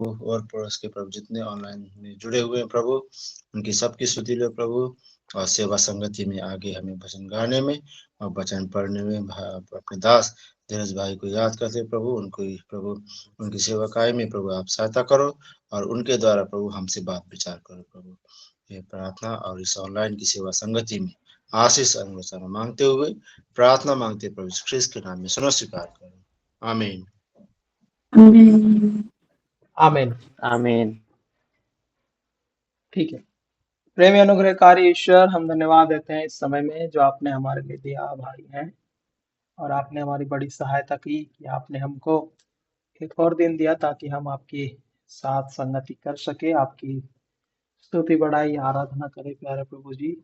और पड़ोस के प्रभु जितने ऑनलाइन में जुड़े हुए हैं प्रभु, उनकी सबकी स्तुति लो प्रभु। और सेवा संगति में आगे हमें भजन गाने में और वचन पढ़ने में अपने दास धीरज भाई को याद करते प्रभु, उनको प्रभु उनकी सेवकाई में प्रभु आप सहायता करो और उनके द्वारा प्रभु हमसे बात विचार करो प्रभु। ये प्रार्थना और इस ऑनलाइन की सेवा संगति में आशीष अनुग्रह मांगते हुए प्रार्थना मांगते प्रभु ख्रिस्त के नाम में सुनो स्वीकार करो। आमीन। आमीन। आमीन। ठीक है। प्रेम अनुग्रहकारी ईश्वर, हम धन्यवाद देते हैं इस समय में जो आपने हमारे लिए दिया भाई हैं, और आपने हमारी बड़ी सहायता की कि आपने हमको एक और दिन दिया ताकि हम आपकी साथ संगति कर सके, आपकी स्तुति बढ़ाई आराधना करें। प्यारे प्रभु जी,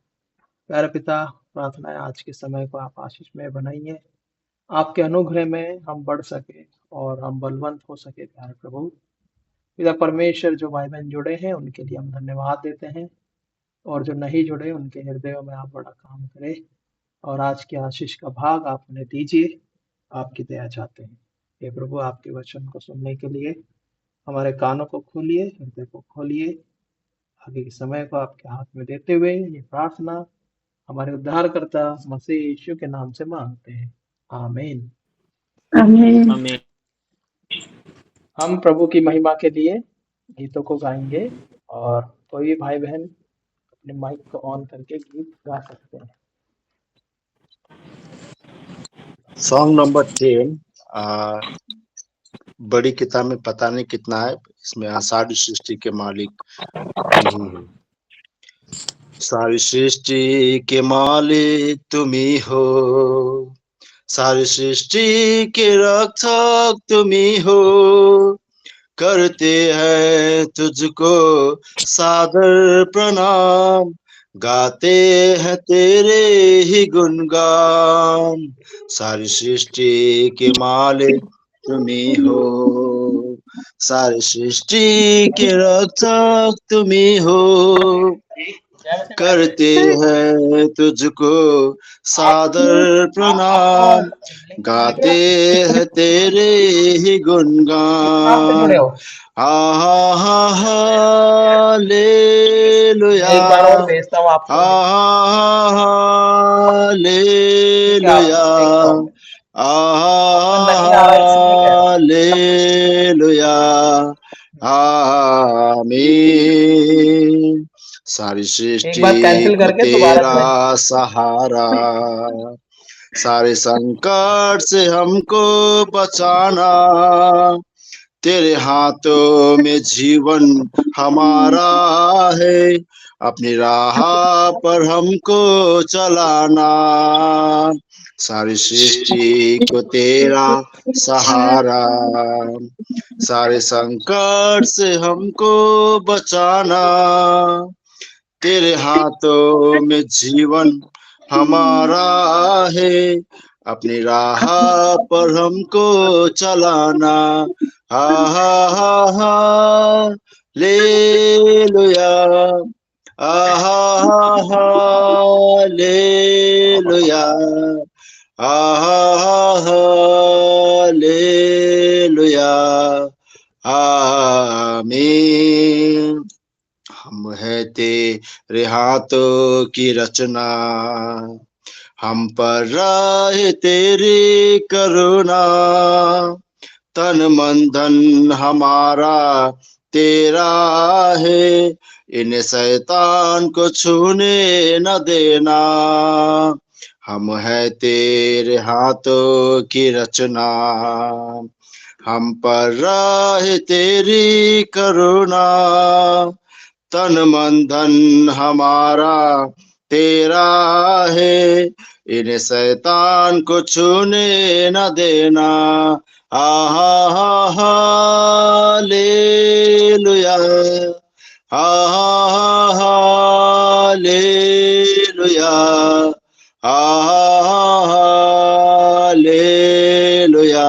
प्यारे पिता, प्रार्थना है आज के समय को आप आशीष में बनाइए, आपके अनुग्रह में हम बढ़ सके और हम बलवंत हो सके। प्यारे प्रभु पिता परमेश्वर, जो भाई बहन जुड़े हैं उनके लिए हम धन्यवाद देते हैं, और जो नहीं जुड़े उनके हृदयों में आप बड़ा काम करें, और आज की आशीष का भाग आप उन्हें दीजिए, आपकी दया चाहते हैं। हे प्रभु, आपके वचन को सुनने के लिए हमारे कानों को खोलिए, हृदय को खोलिए। आगे के समय को आपके हाथ में देते हुए ये प्रार्थना हमारे उद्धारकर्ता मसीह यीशु के नाम से मांगते हैं, आमीन। आमीन। हम प्रभु की महिमा के लिए गीतों को गाएंगे, और कोई भी भाई बहन अपने माइक को ऑन करके गीत गा सकते हैं। Song number 10। बड़ी किताब में पता नहीं कितना है, इसमें सारी सृष्टि के मालिक यही है। सारी सृष्टि के मालिक तुम ही हो, सारी सृष्टि के रक्षक तुम ही हो, करते हैं तुझको सादर प्रणाम, गाते हैं तेरे ही गुणगान। सारी सृष्टि के मालिक तुम ही हो, सारी सृष्टि के रक्षक तुम ही हो, करते हैं तुझको सादर प्रणाम, गाते हैं तेरे ही गुणगान। हालेलुया, एक बार और भेजता हूँ आपको। हालेलुया, हालेलुया, आमीन। सारी सृष्टि को तेरा सहारा, सारे संकट से हमको बचाना, तेरे हाथों में जीवन हमारा है, अपनी राह पर हमको चलाना। सारी सृष्टि को तेरा सहारा, सारे संकट से हमको बचाना, तेरे हाथों में जीवन हमारा है, अपनी राह पर हमको चलाना। हालेलुया, हालेलुया, हालेलुया, आमीन। हम है तेरे हाथों की रचना, हम पर रहे तेरी करुणा, तन मन धन हमारा तेरा है, इन शैतान को छूने न देना। हम है तेरे हाथों की रचना, हम पर रहे तेरी करुणा, तन मन धन हमारा तेरा है, इन शैतान को छूने न देना। हालेलुया, हालेलुया, हालेलुया,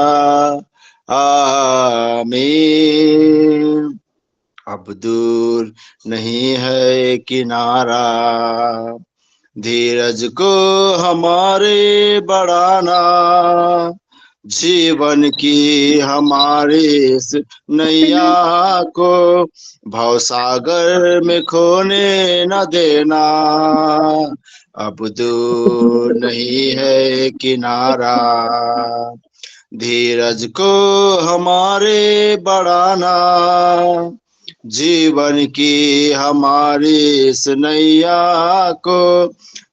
आमीन। अब दूर नहीं है किनारा, धीरज को हमारे बढ़ाना, जीवन की हमारी इस नैया को भवसागर में खोने न देना। अब दूर नहीं है किनारा, धीरज को हमारे बढ़ाना। जीवन की हमारी इस नैया को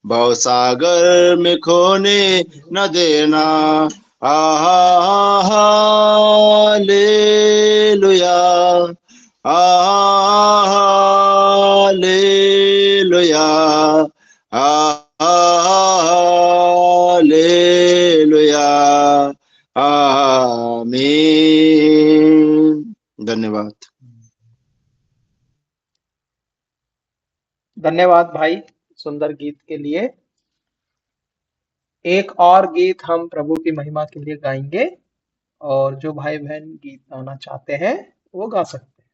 भवसागर में खोने न देना। हालेलुया, हालेलुया, हालेलुया, आमीन। धन्यवाद। धन्यवाद भाई सुंदर गीत के लिए। एक और गीत हम प्रभु की महिमा के लिए गाएंगे, और जो भाई बहन गीत गाना चाहते हैं वो गा सकते हैं।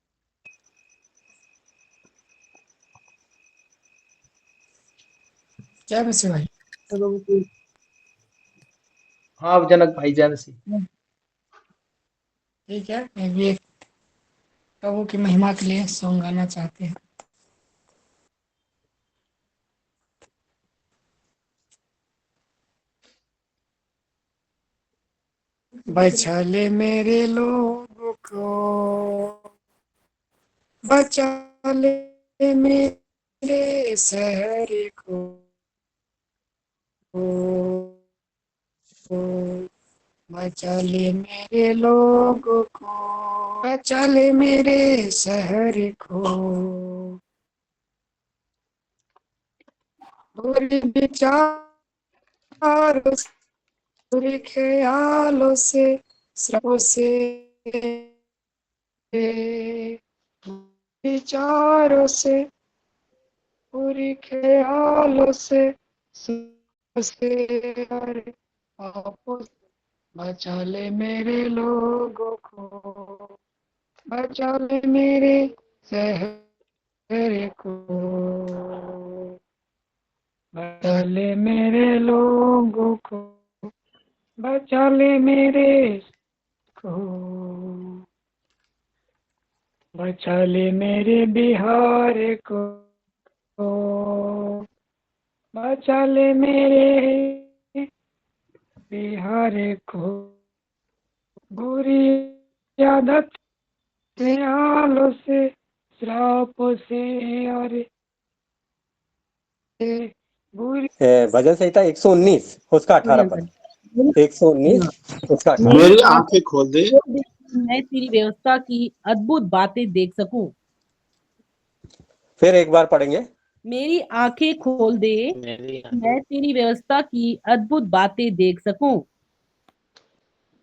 क्या वैसे भाई? हाँ जनक भाई, जय मसीह। ठीक है, मैं भी एक प्रभु की महिमा के लिए सॉन्ग गाना चाहते हैं। बचा ले मेरे लोगों को, बचा ले मेरे शहर को, बचा ले मेरे लोगों को, बचा ले मेरे शहर को, बुरे विचारों से, बुरे ख्यालों से, श्रापों से, विचारों से, बुरे ख्यालों से, अरे पापों से, बचा ले मेरे लोगों को, बचा ले मेरे शहर को, बचा ले मेरे लोगों को, बचा ले मेरे को, बचा ले मेरे बिहार को, बचा ले मेरे बिहार को, बुरी आदत ख्यालों से, श्रापों से, और बुरी भजन संहिता 119 उसका 18 पद। 119 उसका 18। मेरी आंखें खोल दे, मैं तेरी व्यवस्था की अद्भुत बातें देख सकूं। फिर एक बार पढ़ेंगे। मेरी आंखें खोल दे, मैं तेरी व्यवस्था की अद्भुत बातें देख सकूं।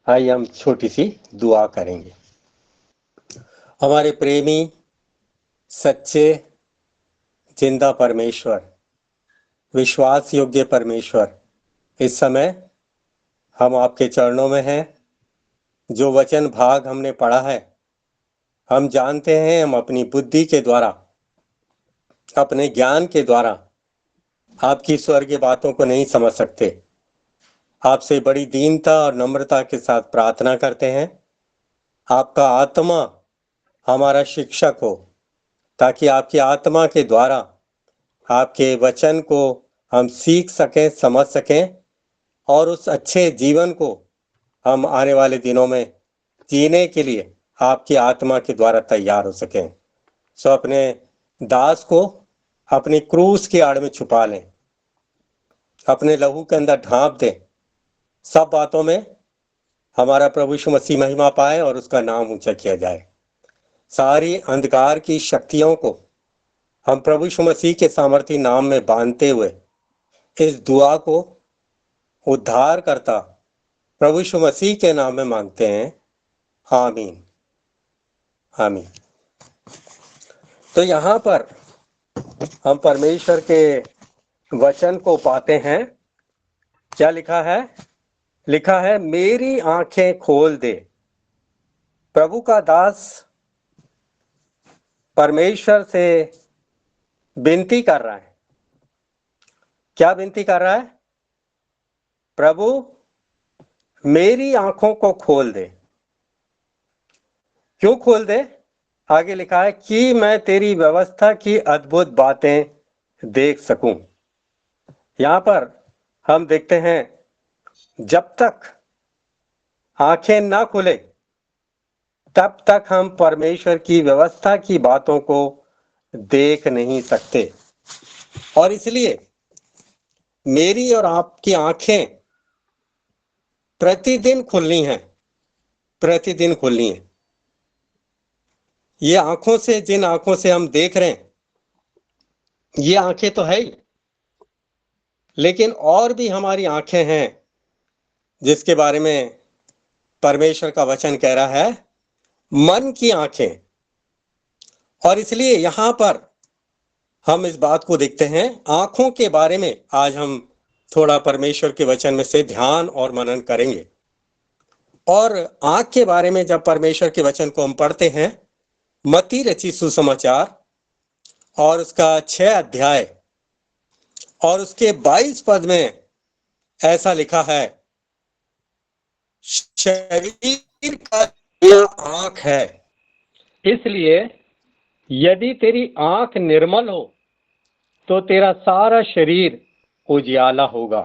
आइए हम छोटी सी दुआ करेंगे। हमारे प्रेमी सच्चे जिंदा परमेश्वर, विश्वास योग्य परमेश्वर, इस समय हम आपके चरणों में हैं। जो वचन भाग हमने पढ़ा है, हम जानते हैं हम अपनी बुद्धि के द्वारा, अपने ज्ञान के द्वारा आपकी स्वर्गीय बातों को नहीं समझ सकते। आपसे बड़ी दीनता और नम्रता के साथ प्रार्थना करते हैं, आपका आत्मा हमारा शिक्षक हो, ताकि आपकी आत्मा के द्वारा आपके वचन को हम सीख सकें, समझ सकें, और उस अच्छे जीवन को हम आने वाले दिनों में जीने के लिए आपकी आत्मा के द्वारा तैयार हो सकें। सो अपने दास को अपनी क्रूस की आड़ में छुपा लें, अपने लहू के अंदर ढांप दें। सब बातों में हमारा प्रभु यीशु मसीह महिमा पाए और उसका नाम ऊंचा किया जाए। सारी अंधकार की शक्तियों को हम प्रभु यीशु मसीह के सामर्थी नाम में बांधते हुए इस दुआ को उद्धार करता प्रभु यीशु मसीह के नाम में मांगते हैं, आमीन, आमीन। तो यहाँ पर हम परमेश्वर के वचन को पाते हैं। क्या लिखा है? लिखा है, मेरी आंखें खोल दे। प्रभु का दास परमेश्वर से विनती कर रहा है। क्या विनती कर रहा है? प्रभु, मेरी आंखों को खोल दे। क्यों खोल दे? आगे लिखा है कि मैं तेरी व्यवस्था की अद्भुत बातें देख सकूं। यहां पर हम देखते हैं जब तक आंखें ना खुले तब तक हम परमेश्वर की व्यवस्था की बातों को देख नहीं सकते। और इसलिए मेरी और आपकी आंखें प्रतिदिन खुलनी है, प्रतिदिन खुलनी है। ये आंखों से, जिन आंखों से हम देख रहे हैं, ये आंखें तो है ही, लेकिन और भी हमारी आंखें हैं जिसके बारे में परमेश्वर का वचन कह रहा है, मन की आंखें। और इसलिए यहां पर हम इस बात को देखते हैं, आंखों के बारे में आज हम थोड़ा परमेश्वर के वचन में से ध्यान और मनन करेंगे। और आंख के बारे में जब परमेश्वर के वचन को हम पढ़ते हैं, मत्ती रचित सुसमाचार और उसका 6 अध्याय और उसके 22 पद में ऐसा लिखा है, शरीर का आंख है, इसलिए यदि तेरी आंख निर्मल हो तो तेरा सारा शरीर उजियाला होगा।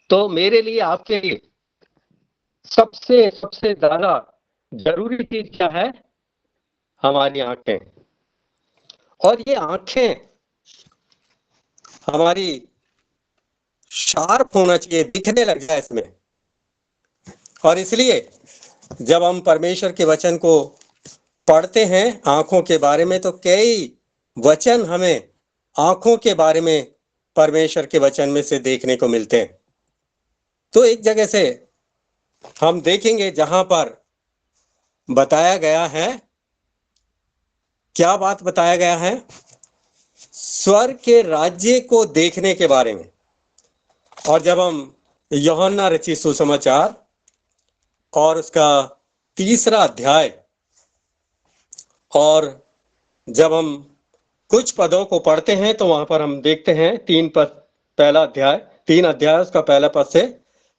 तो मेरे लिए, आपके लिए सबसे सबसे ज्यादा जरूरी चीज क्या है? हमारी आंखें। और ये आंखें हमारी शार्प होना चाहिए, दिखने लग जाए इसमें। और इसलिए जब हम परमेश्वर के वचन को पढ़ते हैं आंखों के बारे में, तो कई वचन हमें आंखों के बारे में परमेश्वर के वचन में से देखने को मिलते हैं। तो एक जगह से हम देखेंगे जहां पर बताया गया है, क्या बात बताया गया है? स्वर्ग के राज्य को देखने के बारे में। और जब हम यूहन्ना रचित सुसमाचार और उसका 3 अध्याय और जब हम कुछ पदों को पढ़ते हैं तो वहां पर हम देखते हैं 3 पद, पहला अध्याय 3 अध्याय उसका पहला पद से,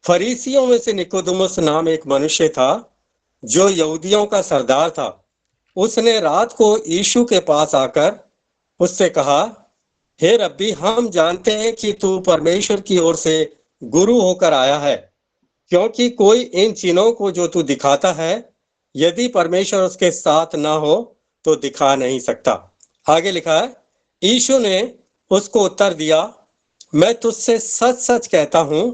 फरीसियों में से निकोदेमुस नाम एक मनुष्य था जो यहूदियों का सरदार था। उसने रात को यीशु के पास आकर उससे कहा, हे रब्बी, हम जानते हैं कि तू परमेश्वर की ओर से गुरु होकर आया है, क्योंकि कोई इन चिन्हों को जो तू दिखाता है, यदि परमेश्वर उसके साथ ना हो तो दिखा नहीं सकता। आगे लिखा है, यीशु ने उसको उत्तर दिया, मैं तुझसे सच सच कहता हूं,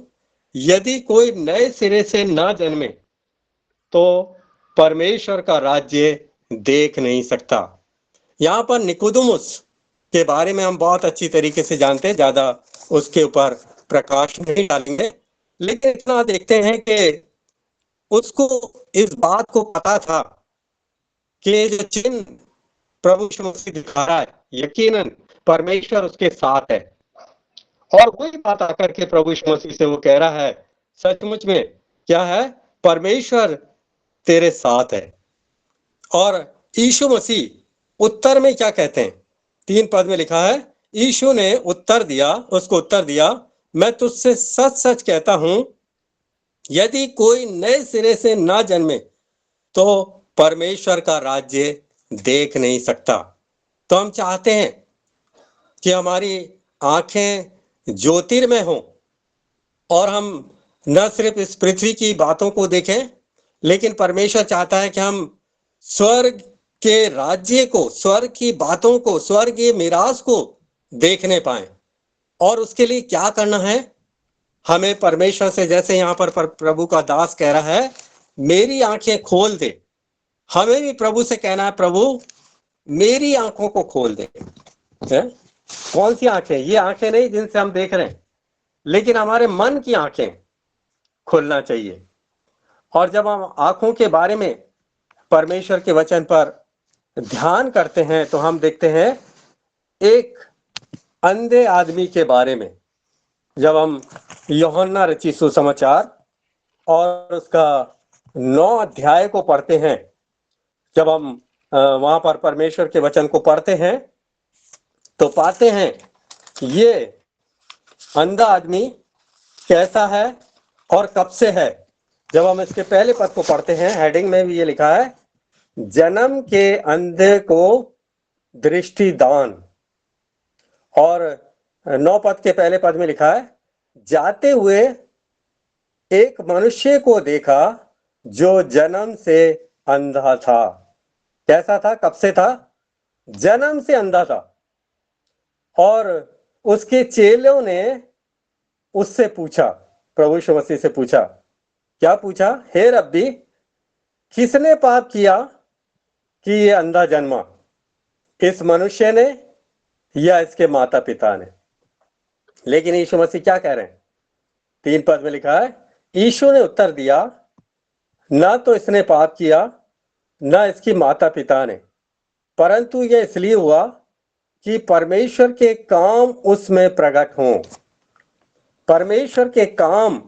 यदि कोई नए सिरे से ना जन्मे तो परमेश्वर का राज्य देख नहीं सकता। यहां पर निकोदेमुस के बारे में हम बहुत अच्छी तरीके से जानते हैं, ज्यादा उसके ऊपर प्रकाश नहीं डालेंगे, लेकिन इतना देखते हैं कि उसको इस बात को पता था कि जो चिन्ह प्रभु यीशु मसीह दिखा रहा है, यकीनन परमेश्वर उसके साथ है। और वही बात आकर के प्रभु यीशु मसीह से वो कह रहा है, सचमुच में क्या है? परमेश्वर तेरे साथ है। और यीशु मसीह उत्तर में क्या कहते हैं? 3 पद में लिखा है, यीशु ने उत्तर दिया, उसको उत्तर दिया, मैं तुझसे सच सच कहता हूं, यदि कोई नए सिरे से ना जन्मे तो परमेश्वर का राज्य देख नहीं सकता। तो हम चाहते हैं कि हमारी आंखें ज्योतिर्मय हों और हम न सिर्फ इस पृथ्वी की बातों को देखें, लेकिन परमेश्वर चाहता है कि हम स्वर्ग के राज्य को, स्वर्ग की बातों को, स्वर्गीय मिरास को देखने पाएं। और उसके लिए क्या करना है? हमें परमेश्वर से, जैसे यहाँ पर प्रभु का दास कह रहा है, मेरी आंखें खोल दे। हमें भी प्रभु से कहना है, प्रभु मेरी आंखों को खोल दे। कौन सी आंखें? ये आंखें नहीं जिनसे हम देख रहे हैं, लेकिन हमारे मन की आंखें खुलना चाहिए। और जब हम आंखों के बारे में परमेश्वर के वचन पर ध्यान करते हैं तो हम देखते हैं एक अंधे आदमी के बारे में। जब हम यूहन्ना रचित सुसमाचार और उसका 9 अध्याय को पढ़ते हैं, जब हम वहां पर परमेश्वर के वचन को पढ़ते हैं तो पाते हैं ये अंधा आदमी कैसा है और कब से है। जब हम इसके पहले पद को पढ़ते हैं, हेडिंग में भी ये लिखा है, जन्म के अंधे को दृष्टिदान। और 9 पद के पहले पद में लिखा है, जाते हुए एक मनुष्य को देखा जो जन्म से अंधा था। कैसा था? कब से था? जन्म से अंधा था। और उसके चेलों ने उससे पूछा, प्रभु यीशु मसीह से पूछा, क्या पूछा? हे रब्बी, किसने पाप किया कि ये अंधा जन्मा, इस मनुष्य ने या इसके माता पिता ने? लेकिन यीशु मसीह क्या कह रहे हैं? 3 पद में लिखा है, यीशु ने उत्तर दिया, ना तो इसने पाप किया ना इसकी माता पिता ने, परंतु यह इसलिए हुआ कि परमेश्वर के काम उसमें प्रकट हों। परमेश्वर के काम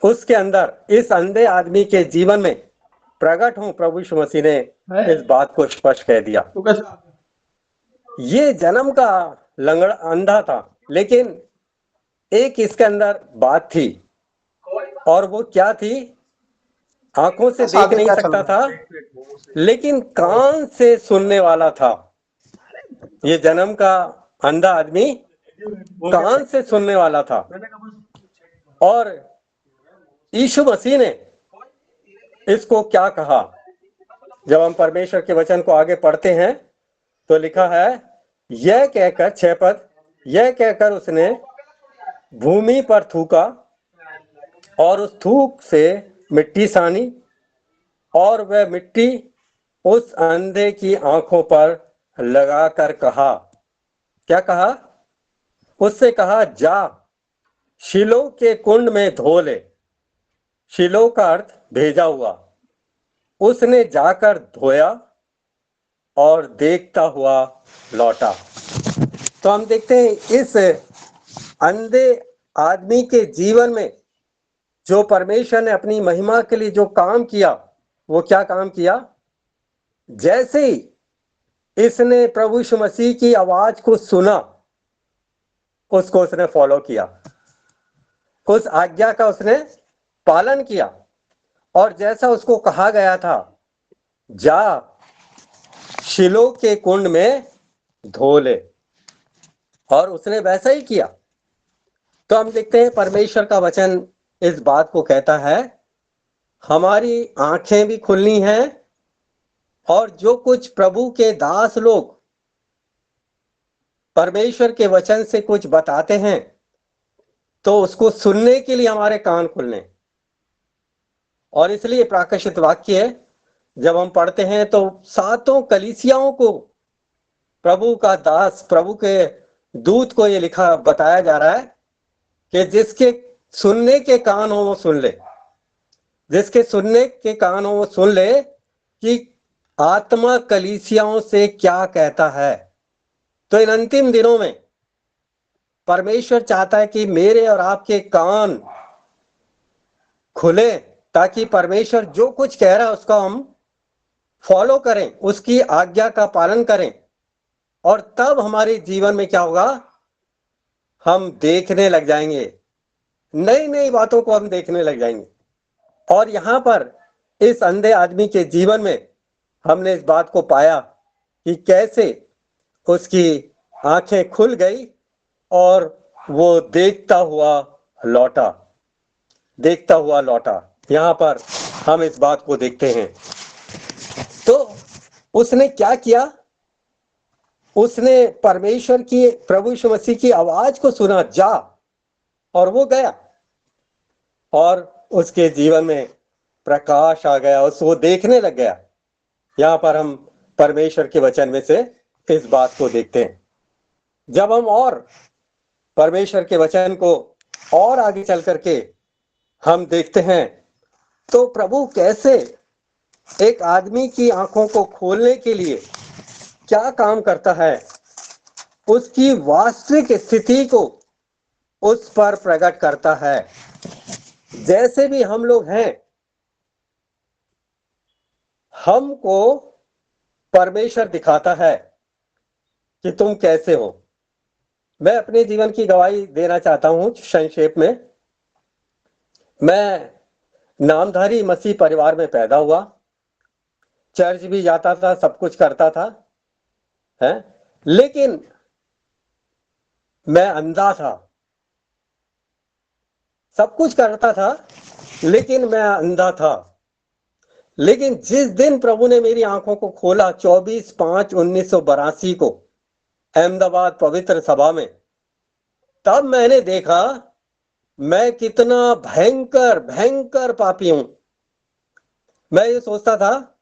उसके अंदर, इस अंधे आदमी के जीवन में प्रकट हों। प्रभु यीशु मसीह ने इस बात को स्पष्ट कह दिया। ये जन्म का लंगड़ा अंधा था, लेकिन एक इसके अंदर बात थी, और वो क्या थी? आंखों से देख नहीं सकता था, लेकिन कान से सुनने वाला था। ये जन्म का अंधा आदमी कान से सुनने वाला था। और यीशु मसीह ने इसको क्या कहा? जब हम परमेश्वर के वचन को आगे पढ़ते हैं तो लिखा है, यह कहकर, 6 पद, यह कहकर उसने भूमि पर थूका और उस थूक से मिट्टी सानी, और वह मिट्टी उस अंधे की आंखों पर लगाकर कहा। क्या कहा? उससे कहा, जा शिलो के कुंड में धो ले। शिलो का अर्थ भेजा हुआ। उसने जाकर धोया और देखता हुआ लौटा। तो हम देखते हैं इस अंधे आदमी के जीवन में जो परमेश्वर ने अपनी महिमा के लिए जो काम किया, वो क्या काम किया? जैसे ही इसने प्रभु यीशु मसीह की आवाज को सुना, उसको उसने फॉलो किया, उस आज्ञा का उसने पालन किया, और जैसा उसको कहा गया था, जा शिलो के कुंड में धो ले, और उसने वैसा ही किया। तो हम देखते हैं परमेश्वर का वचन इस बात को कहता है, हमारी आंखें भी खुलनी हैं, और जो कुछ प्रभु के दास लोग परमेश्वर के वचन से कुछ बताते हैं, तो उसको सुनने के लिए हमारे कान खुलने। और इसलिए प्राकाशित वाक्य है, जब हम पढ़ते हैं तो 7 कलीसियाओं को प्रभु का दास, प्रभु के दूत को ये लिखा बताया जा रहा है कि जिसके सुनने के कान हो वो सुन ले, जिसके सुनने के कान हो वो सुन ले कि आत्मा कलीसियाओं से क्या कहता है। तो इन अंतिम दिनों में परमेश्वर चाहता है कि मेरे और आपके कान खुले, ताकि परमेश्वर जो कुछ कह रहा है उसका हम फॉलो करें, उसकी आज्ञा का पालन करें, और तब हमारे जीवन में क्या होगा? हम देखने लग जाएंगे, नई नई बातों को हम देखने लग जाएंगे। और यहां पर इस अंधे आदमी के जीवन में हमने इस बात को पाया कि कैसे उसकी आंखें खुल गई और वो देखता हुआ लौटा, देखता हुआ लौटा। यहां पर हम इस बात को देखते हैं। तो उसने क्या किया? उसने परमेश्वर की, प्रभु यीशु मसीह की आवाज को सुना, जा, और वो गया, और उसके जीवन में प्रकाश आ गया, उसको देखने लग गया। यहां पर हम परमेश्वर के वचन में से इस बात को देखते हैं। जब हम और परमेश्वर के वचन को और आगे चल करके हम देखते हैं, तो प्रभु कैसे एक आदमी की आंखों को खोलने के लिए क्या काम करता है, उसकी वास्तविक स्थिति को उस पर प्रकट करता है। जैसे भी हम लोग हैं, हमको परमेश्वर दिखाता है कि तुम कैसे हो। मैं अपने जीवन की गवाही देना चाहता हूं संक्षेप में। मैं नामधारी मसीह परिवार में पैदा हुआ, चर्च भी जाता था, सब कुछ करता था, है, लेकिन मैं अंधा था। सब कुछ करता था लेकिन मैं अंधा था। लेकिन जिस दिन प्रभु ने मेरी आंखों को खोला 24/5/1982 को अहमदाबाद पवित्र सभा में, तब मैंने देखा मैं कितना भयंकर भयंकर पापी हूं। मैं ये सोचता था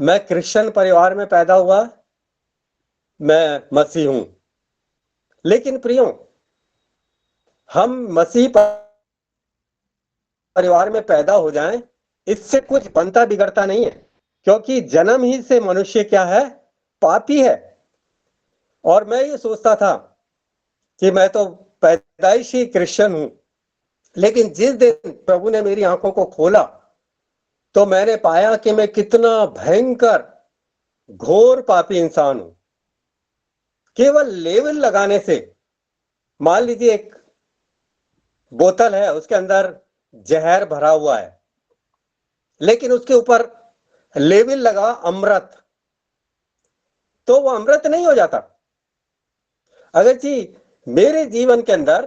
मैं क्रिश्चियन परिवार में पैदा हुआ, मैं मसीह हूं। लेकिन प्रियो, हम मसीह परिवार में पैदा हो जाएं, इससे कुछ बनता बिगड़ता नहीं है, क्योंकि जन्म ही से मनुष्य क्या है, पापी है। और मैं ये सोचता था कि मैं तो पैदाइशी क्रिश्चियन हूं, लेकिन जिस दिन प्रभु ने मेरी आंखों को खोला तो मैंने पाया कि मैं कितना भयंकर घोर पापी इंसान हूं। केवल लेवल लगाने से, मान लीजिए एक बोतल है, उसके अंदर जहर भरा हुआ है, लेकिन उसके ऊपर लेवल लगा अमृत, तो वो अमृत नहीं हो जाता। अगर जी मेरे जीवन के अंदर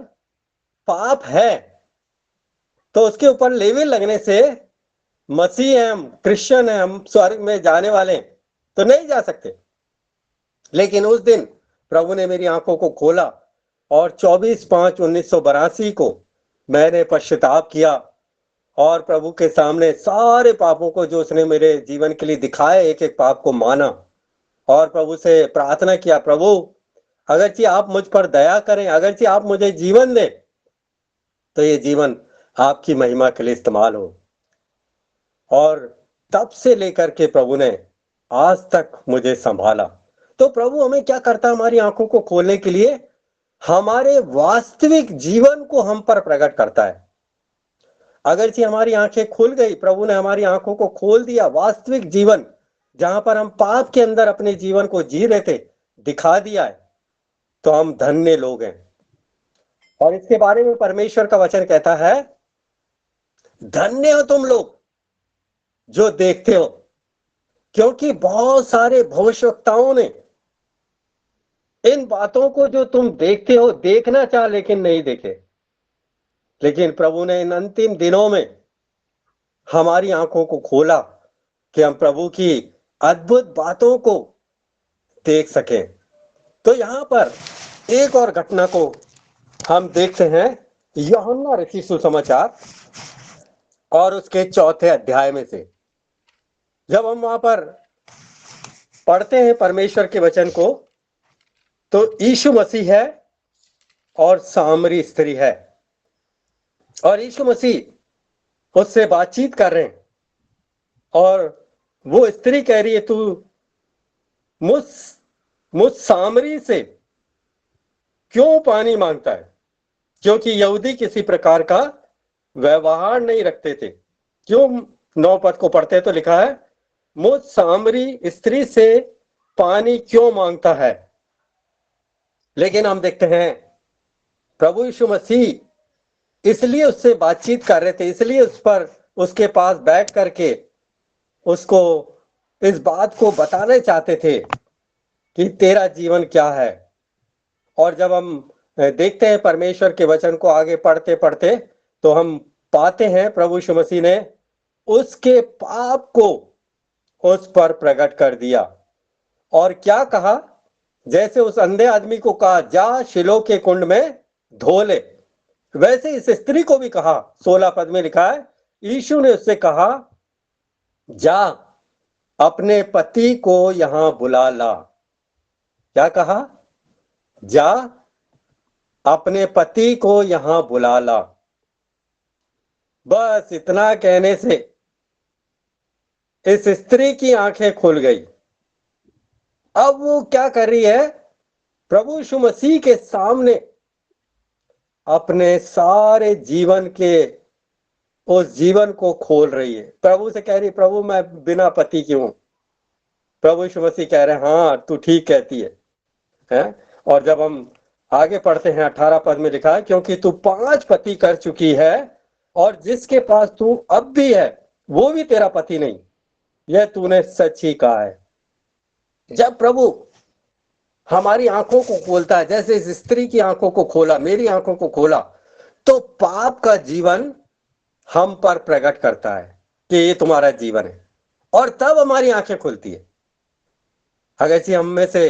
पाप है तो उसके ऊपर लेवल लगने से मसीह है, हम क्रिश्चियन है, हम स्वर्ग में जाने वाले हैं, तो नहीं जा सकते। लेकिन उस दिन प्रभु ने मेरी आंखों को खोला और 24/5/1982 को मैंने पश्चाताप किया और प्रभु के सामने सारे पापों को जो उसने मेरे जीवन के लिए दिखाए, एक एक पाप को माना और प्रभु से प्रार्थना किया, प्रभु अगर जी आप मुझ पर दया करें, अगर जी आप मुझे जीवन दें, तो ये जीवन आपकी महिमा के लिए इस्तेमाल हो। और तब से लेकर के प्रभु ने आज तक मुझे संभाला। तो प्रभु हमें क्या करता है, हमारी आंखों को खोलने के लिए हमारे वास्तविक जीवन को हम पर प्रकट करता है। अगर जी हमारी आंखें खुल गई, प्रभु ने हमारी आंखों को खोल दिया, वास्तविक जीवन जहां पर हम पाप के अंदर अपने जीवन को जी रहे थे दिखा दिया है, तो हम धन्य लोग हैं। और इसके बारे में परमेश्वर का वचन कहता है, धन्य हो तुम लोग जो देखते हो, क्योंकि बहुत सारे भविष्यवक्ताओं ने इन बातों को जो तुम देखते हो देखना चाह लेकिन नहीं देखे, लेकिन प्रभु ने इन अंतिम दिनों में हमारी आंखों को खोला कि हम प्रभु की अद्भुत बातों को देख सकें। तो यहां पर एक और घटना को हम देखते हैं, यूहन्ना रचित सुसमाचार और उसके 4थे अध्याय में से। जब हम वहां पर पढ़ते हैं परमेश्वर के वचन को, तो यीशु मसीह है और सामरी स्त्री है, और यीशु मसीह उससे बातचीत कर रहे हैं और वो स्त्री कह रही है, तू मुझ सामरी से क्यों पानी मांगता है, क्योंकि यहूदी किसी प्रकार का व्यवहार नहीं रखते थे। क्यों 9 पद को पढ़ते तो लिखा है, मुझ सामरी स्त्री से पानी क्यों मांगता है। लेकिन हम देखते हैं प्रभु यीशु मसीह इसलिए उससे बातचीत कर रहे थे, इसलिए उस पर उसके पास बैठ करके उसको इस बात को बताना चाहते थे कि तेरा जीवन क्या है। और जब हम देखते हैं परमेश्वर के वचन को आगे पढ़ते पढ़ते, तो हम पाते हैं प्रभु यीशु मसीह ने उसके पाप को उस पर प्रकट कर दिया। और क्या कहा, जैसे उस अंधे आदमी को कहा जा शिलो के कुंड में धो ले, वैसे इस स्त्री को भी कहा। 16 पद में लिखा है, यीशु ने उससे कहा जा अपने पति को यहां बुला ला। क्या कहा, जा अपने पति को यहां बुला ला। बस इतना कहने से इस स्त्री की आंखें खुल गई। अब वो क्या कर रही है, प्रभु यीशु मसीह के सामने अपने सारे जीवन के उस जीवन को खोल रही है। प्रभु से कह रही, प्रभु मैं बिना पति की हूं। प्रभु यीशु मसीह कह रहे हैं, हाँ तू ठीक कहती है? और जब हम आगे पढ़ते हैं 18 पद में लिखा है, क्योंकि तू 5 पति कर चुकी है और जिसके पास तू अब भी है वो भी तेरा पति नहीं, यह तूने सच ही कहा है। जब प्रभु हमारी आंखों को खोलता है, जैसे इस स्त्री की आंखों को खोला, मेरी आंखों को खोला, तो पाप का जीवन हम पर प्रकट करता है कि ये तुम्हारा जीवन है, और तब हमारी आंखें खुलती है। अगरचे हम में से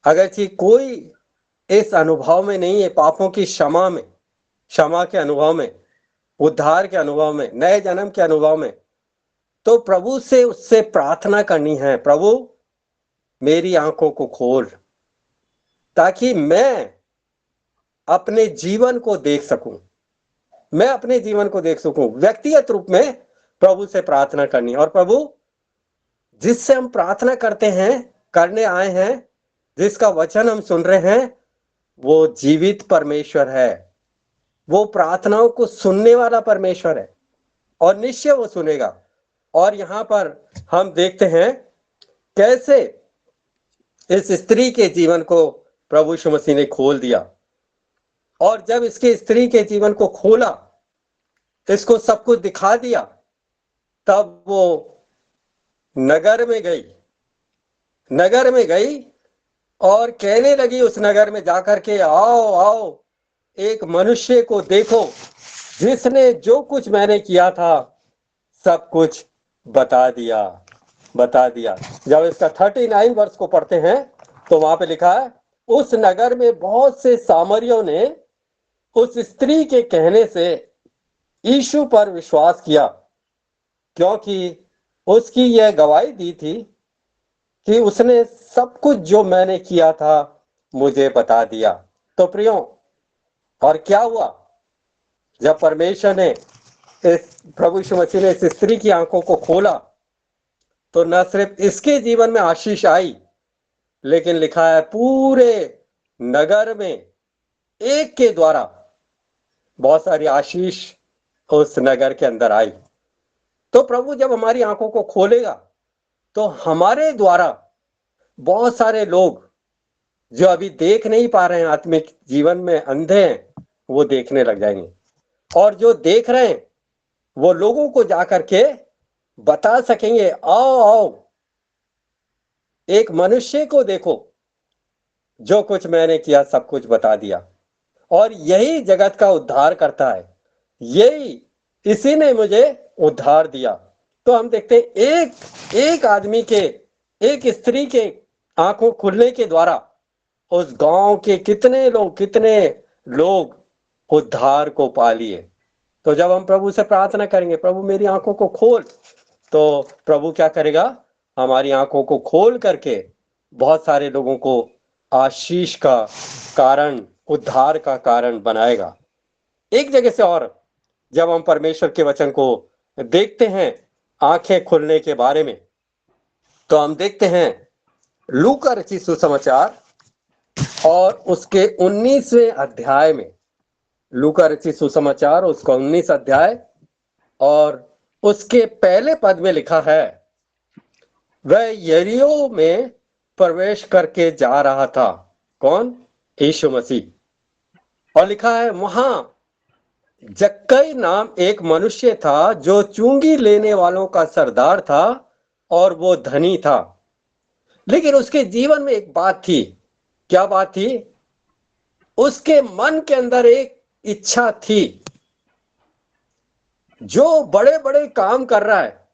अगरचे कोई इस अनुभव में नहीं है, पापों की क्षमा के अनुभव में, उद्धार के अनुभव में, नए जन्म के अनुभव में, तो प्रभु से उससे प्रार्थना करनी है, प्रभु मेरी आंखों को खोल ताकि मैं अपने जीवन को देख सकूं, मैं अपने जीवन को देख सकूं। व्यक्तिगत रूप में प्रभु से प्रार्थना करनी। और प्रभु जिससे हम प्रार्थना करते हैं, करने आए हैं, जिसका वचन हम सुन रहे हैं, वो जीवित परमेश्वर है, वो प्रार्थनाओं को सुनने वाला परमेश्वर है और निश्चय वो सुनेगा। और यहां पर हम देखते हैं कैसे इस स्त्री के जीवन को प्रभु यीशु मसीह ने खोल दिया, और जब इसके स्त्री के जीवन को खोला, इसको सब कुछ दिखा दिया, तब वो नगर में गई और कहने लगी उस नगर में जाकर के, आओ आओ एक मनुष्य को देखो जिसने जो कुछ मैंने किया था सब कुछ बता दिया। जब इसका 39 वर्ष को पढ़ते हैं तो वहां पे लिखा है, उस नगर में बहुत से सामरियों ने उस स्त्री के कहने से यीशु पर विश्वास किया, क्योंकि उसकी यह गवाही दी थी कि उसने सब कुछ जो मैंने किया था मुझे बता दिया। तो प्रियो, और क्या हुआ जब परमेश्वर ने इस प्रभु यीशु मसीह ने इस स्त्री की आंखों को खोला, तो न सिर्फ इसके जीवन में आशीष आई, लेकिन लिखा है पूरे नगर में एक के द्वारा बहुत सारी आशीष उस नगर के अंदर आई। तो प्रभु जब हमारी आंखों को खोलेगा तो हमारे द्वारा बहुत सारे लोग जो अभी देख नहीं पा रहे हैं, आत्मिक जीवन में अंधे हैं, वो देखने लग जाएंगे, और जो देख रहे हैं वो लोगों को जाकर के बता सकेंगे, आओ आओ एक मनुष्य को देखो, जो कुछ मैंने किया सब कुछ बता दिया। और यही जगत का उद्धार करता है, यही इसी ने मुझे उद्धार दिया। तो हम देखते हैं एक आदमी के, एक स्त्री के आंखों खुलने के द्वारा उस गांव के कितने लोग उद्धार को पा लिए। तो जब हम प्रभु से प्रार्थना करेंगे, प्रभु मेरी आंखों को खोल, तो प्रभु क्या करेगा, हमारी आंखों को खोल करके बहुत सारे लोगों को आशीष का कारण, उद्धार का कारण बनाएगा। एक जगह से और जब हम परमेश्वर के वचन को देखते हैं आंखें खुलने के बारे में, तो हम देखते हैं लूका रचित सुसमाचार और उसके 19वें अध्याय में, लूका रचित सुसमाचार उसका 19 अध्याय और उसके पहले पद में लिखा है, वह यरीहो में प्रवेश करके जा रहा था। कौन? यीशु मसीह। और लिखा है वहां जक्कई नाम एक मनुष्य था जो चुंगी लेने वालों का सरदार था और वो धनी था। लेकिन उसके जीवन में एक बात थी। क्या बात थी? उसके मन के अंदर एक इच्छा थी। जो बड़े बड़े काम कर रहा है,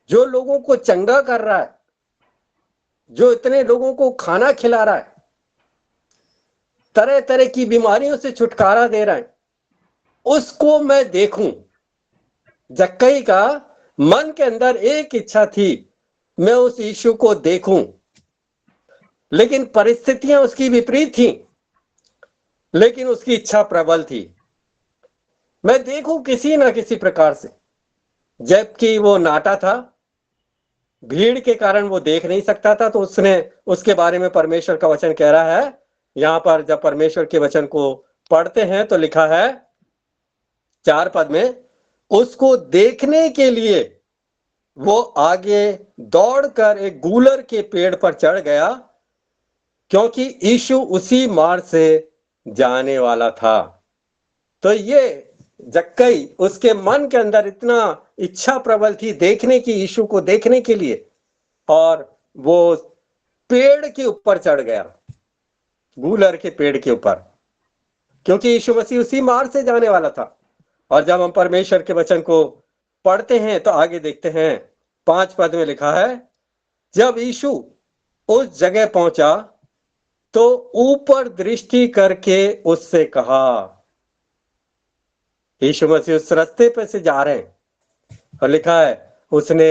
जो लोगों को चंगा कर रहा है, जो इतने लोगों को खाना खिला रहा है, तरह तरह की बीमारियों से छुटकारा दे रहा है, उसको मैं देखूं। जक्कई का मन के अंदर एक इच्छा थी, मैं उस यीशु को देखूं। लेकिन परिस्थितियां उसकी विपरीत थी, लेकिन उसकी इच्छा प्रबल थी। मैं देखूं किसी ना किसी प्रकार से। जबकि वो नाटा था, भीड़ के कारण वो देख नहीं सकता था, तो उसके बारे में परमेश्वर का वचन कह रहा है। यहां पर जब परमेश्वर के वचन को पढ़ते हैं तो लिखा है 4 पद में, उसको देखने के लिए वो आगे दौड़कर एक गूलर के पेड़ पर चढ़ गया, क्योंकि यीशु उसी मार्ग से जाने वाला था। तो ये जक्कई, उसके मन के अंदर इतना इच्छा प्रबल थी देखने की, यीशु को देखने के लिए, और वो पेड़ के ऊपर चढ़ गया, गूलर के पेड़ के ऊपर, क्योंकि यीशु मसीह उसी मार्ग से जाने वाला था। और जब हम परमेश्वर के वचन को पढ़ते हैं तो आगे देखते हैं 5 पद में लिखा है, जब यीशु उस जगह पहुंचा तो ऊपर दृष्टि करके उससे कहा, यीशु मसीह उस रास्ते पे से जा रहे हैं और लिखा है उसने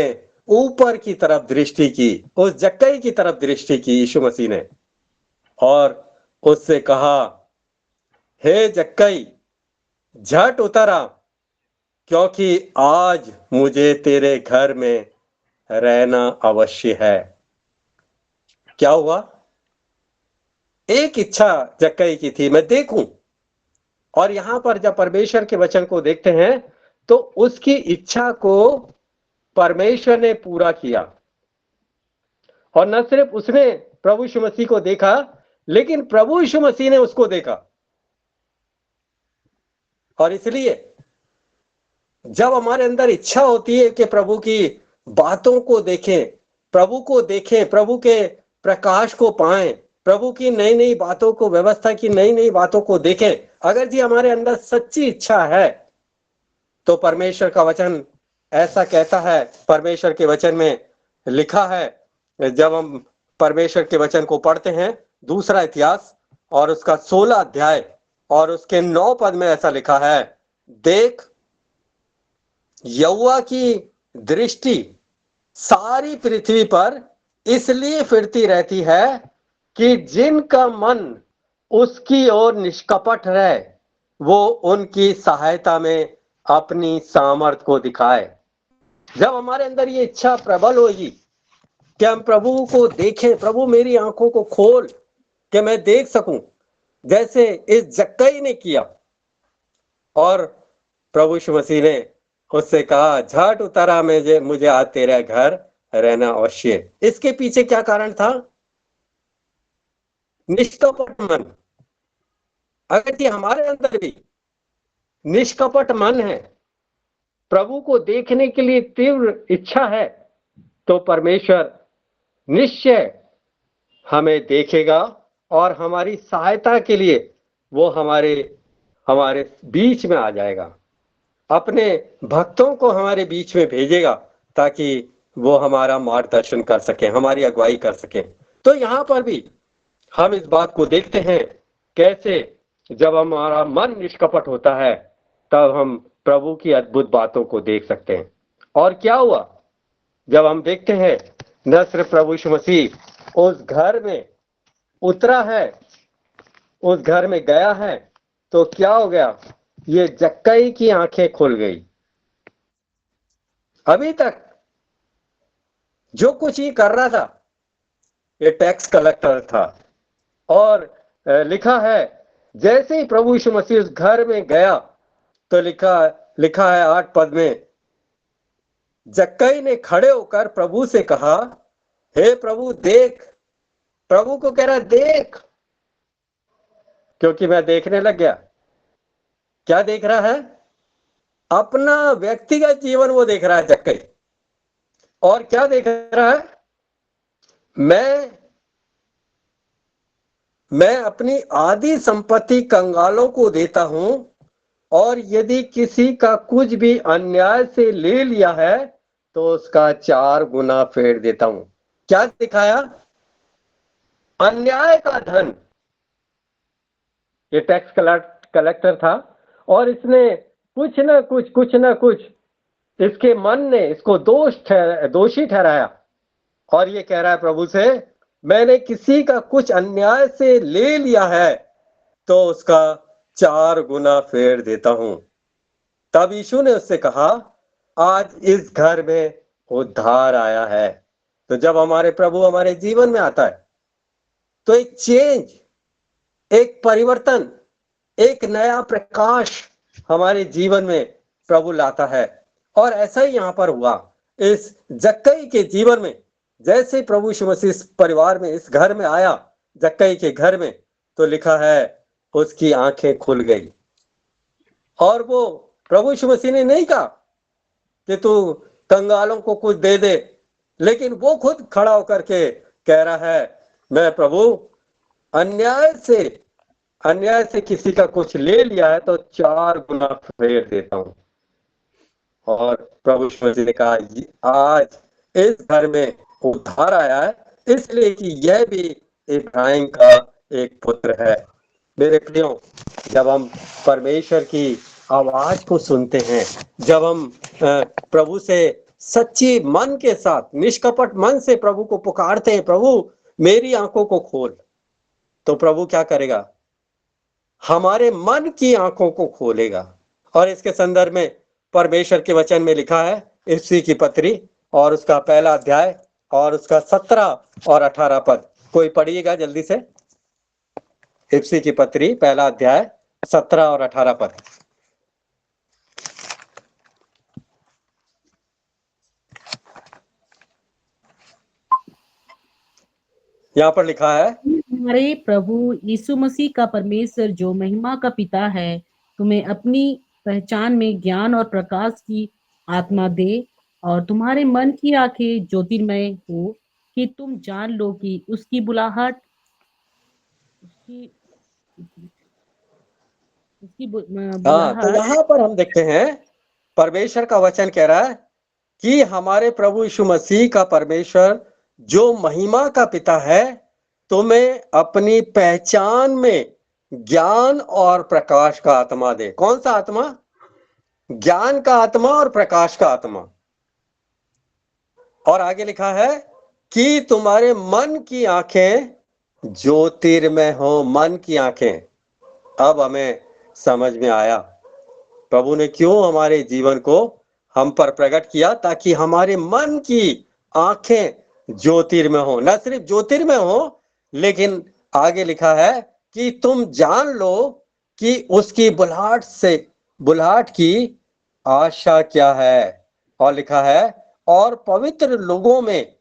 ऊपर की तरफ दृष्टि की, उस जक्कई की तरफ दृष्टि की यीशु मसीह ने, और उससे कहा, हे जक्कई झट उतर आ, क्योंकि आज मुझे तेरे घर में रहना अवश्य है। क्या हुआ? एक इच्छा जक्कई की थी, मैं देखूं, और यहां पर जब परमेश्वर के वचन को देखते हैं तो उसकी इच्छा को परमेश्वर ने पूरा किया। और न सिर्फ उसने प्रभु यीशु मसीह को देखा, लेकिन प्रभु यीशु मसीह ने उसको देखा। और इसलिए जब हमारे अंदर इच्छा होती है कि प्रभु की बातों को देखें, प्रभु को देखें, प्रभु के प्रकाश को पाएं, प्रभु की नई नई बातों को, व्यवस्था की नई नई बातों को देखें, अगर जी हमारे अंदर सच्ची इच्छा है तो परमेश्वर का वचन ऐसा कहता है। परमेश्वर के वचन में लिखा है, जब हम परमेश्वर के वचन को पढ़ते हैं, दूसरा इतिहास और उसका 16 अध्याय और उसके 9 पद में ऐसा लिखा है, देख यहोवा की दृष्टि सारी पृथ्वी पर इसलिए फिरती रहती है कि जिनका मन उसकी ओर निष्कपट रहे, वो उनकी सहायता में अपनी सामर्थ को दिखाए। जब हमारे अंदर ये इच्छा प्रबल होगी कि हम प्रभु को देखें, प्रभु मेरी आंखों को खोल कि मैं देख सकूं, जैसे इस जक्कई ने किया, और प्रभु यीशु मसीह ने उससे कहा, झट उतरा मुझे आज तेरा घर रहना अवश्य। इसके पीछे क्या कारण था? निष्कपट मन। अगर ये हमारे अंदर भी निष्कपट मन है, प्रभु को देखने के लिए तीव्र इच्छा है, तो परमेश्वर निश्चय हमें देखेगा और हमारी सहायता के लिए वो हमारे बीच में आ जाएगा, अपने भक्तों को हमारे बीच में भेजेगा ताकि वो हमारा मार्गदर्शन कर सके, हमारी अगुवाई कर सके। तो यहाँ पर भी हम इस बात को देखते हैं कैसे जब हमारा मन निष्कपट होता है तब हम प्रभु की अद्भुत बातों को देख सकते हैं। और क्या हुआ जब हम देखते हैं, न सिर्फ प्रभु यीशु मसीह उस घर में उतरा है, उस घर में गया है, तो क्या हो गया, ये जक्कई की आंखें खुल गई। अभी तक जो कुछ ही कर रहा था ये टैक्स कलेक्टर था, और लिखा है जैसे ही प्रभु यीशु मसीह उस घर में गया तो लिखा है 8 पद में, जक्कई ने खड़े होकर प्रभु से कहा, हे प्रभु देख। प्रभु को कह रहा है देख, क्योंकि मैं देखने लग गया। क्या देख रहा है? अपना व्यक्तिगत जीवन वो देख रहा है जक्कई। और क्या देख रहा है? मैं अपनी आधी संपत्ति कंगालों को देता हूं, और यदि किसी का कुछ भी अन्याय से ले लिया है तो उसका 4 गुना फेर देता हूं। क्या दिखाया? अन्याय का धन। ये टैक्स कलेक्टर था और इसने कुछ ना कुछ इसके मन ने इसको दोषी ठहराया, और ये कह रहा है प्रभु से, मैंने किसी का कुछ अन्याय से ले लिया है तो उसका 4 गुना फेर देता हूं। तब यीशु ने उससे कहा, आज इस घर में उद्धार आया है। तो जब हमारे प्रभु हमारे जीवन में आता है तो एक चेंज, एक परिवर्तन, एक नया प्रकाश हमारे जीवन में प्रभु लाता है। और ऐसा ही यहां पर हुआ इस जक्कई के जीवन में। जैसे प्रभु यीशु मसीह इस परिवार में, इस घर में आया, जक्कई के घर में, तो लिखा है उसकी आंखें खुल गई। और वो प्रभु यीशु मसीह ने नहीं कहा कि तू कंगालों को कुछ दे दे, लेकिन वो खुद खड़ा होकर के कह रहा है, मैं प्रभु अन्याय से किसी का कुछ ले लिया है तो 4 गुना फेर देता हूं। और प्रभु यीशु मसीह ने कहा, आज इस घर में उद्धार आया है, इसलिए कि यह भी इब्राहिम का एक पुत्र है। मेरे प्रियो, जब हम परमेश्वर की आवाज को सुनते हैं, जब हम प्रभु से सच्ची मन के साथ, निष्कपट मन से प्रभु को पुकारते हैं, प्रभु मेरी आंखों को खोल, तो प्रभु क्या करेगा? हमारे मन की आंखों को खोलेगा। और इसके संदर्भ में परमेश्वर के वचन में लिखा है, इफ्सी की पत्री और उसका 1 अध्याय और उसका 17 और 18 पद। कोई पढ़िएगा जल्दी से। इफ्सी की पत्री 1 अध्याय 17 और 18 पद। यहाँ पर लिखा है, हमारे प्रभु यीशु मसीह का परमेश्वर जो महिमा का पिता है, तुम्हें अपनी पहचान में ज्ञान और प्रकाश की आत्मा दे और तुम्हारे मन की आंखें ज्योतिर्मय हो, कि तुम जान लो कि उसकी बुलाहट तो यहाँ पर हम देखते हैं परमेश्वर का वचन कह रहा है कि हमारे प्रभु यीशु मसीह का परमेश्वर जो महिमा का पिता है, तुम्हें अपनी पहचान में ज्ञान और प्रकाश का आत्मा दे। कौन सा आत्मा? ज्ञान का आत्मा और प्रकाश का आत्मा। और आगे लिखा है कि तुम्हारे मन की आंखें ज्योतिर्मय हो। मन की आंखें। अब हमें समझ में आया प्रभु ने क्यों हमारे जीवन को हम पर प्रकट किया, ताकि हमारे मन की आंखें ज्योतिर्मय हो। न सिर्फ ज्योतिर्मय हो, लेकिन आगे लिखा है कि तुम जान लो कि उसकी बुलाहट की आशा क्या है। और लिखा है, और पवित्र लोगों में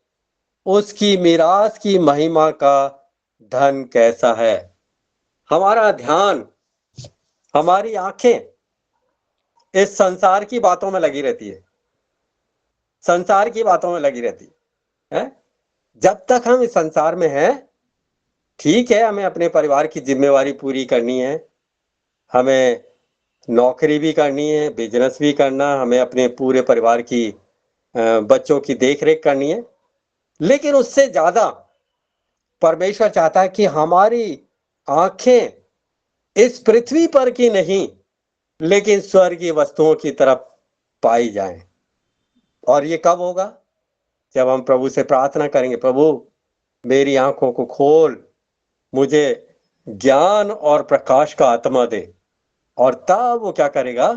उसकी मीरास की महिमा का धन कैसा है। हमारा ध्यान, हमारी आंखें इस संसार की बातों में लगी रहती है, संसार की बातों में लगी रहती है। जब तक हम इस संसार में हैं, ठीक है, हमें अपने परिवार की जिम्मेवारी पूरी करनी है, हमें नौकरी भी करनी है, बिजनेस भी करना, हमें अपने पूरे परिवार की बच्चों की देखरेख करनी है। लेकिन उससे ज्यादा परमेश्वर चाहता है कि हमारी आंखें इस पृथ्वी पर की नहीं, लेकिन स्वर्गीय वस्तुओं की तरफ पाई जाएं। और ये कब होगा? जब हम प्रभु से प्रार्थना करेंगे, प्रभु मेरी आंखों को खोल, मुझे ज्ञान और प्रकाश का आत्मा दे। और तब वो क्या करेगा?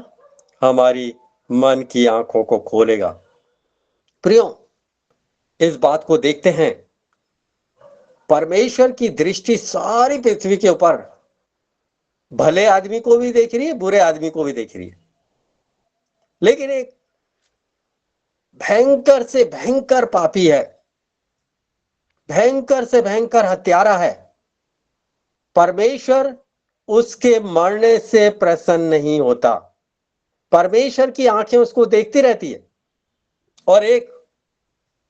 हमारी मन की आंखों को खोलेगा। प्रियो, इस बात को देखते हैं, परमेश्वर की दृष्टि सारी पृथ्वी के ऊपर भले आदमी को भी देख रही है, बुरे आदमी को भी देख रही है। लेकिन एक भयंकर से भयंकर पापी है, भयंकर से भयंकर हत्यारा है। परमेश्वर उसके मरने से प्रसन्न नहीं होता। परमेश्वर की आंखें उसको देखती रहती है। और एक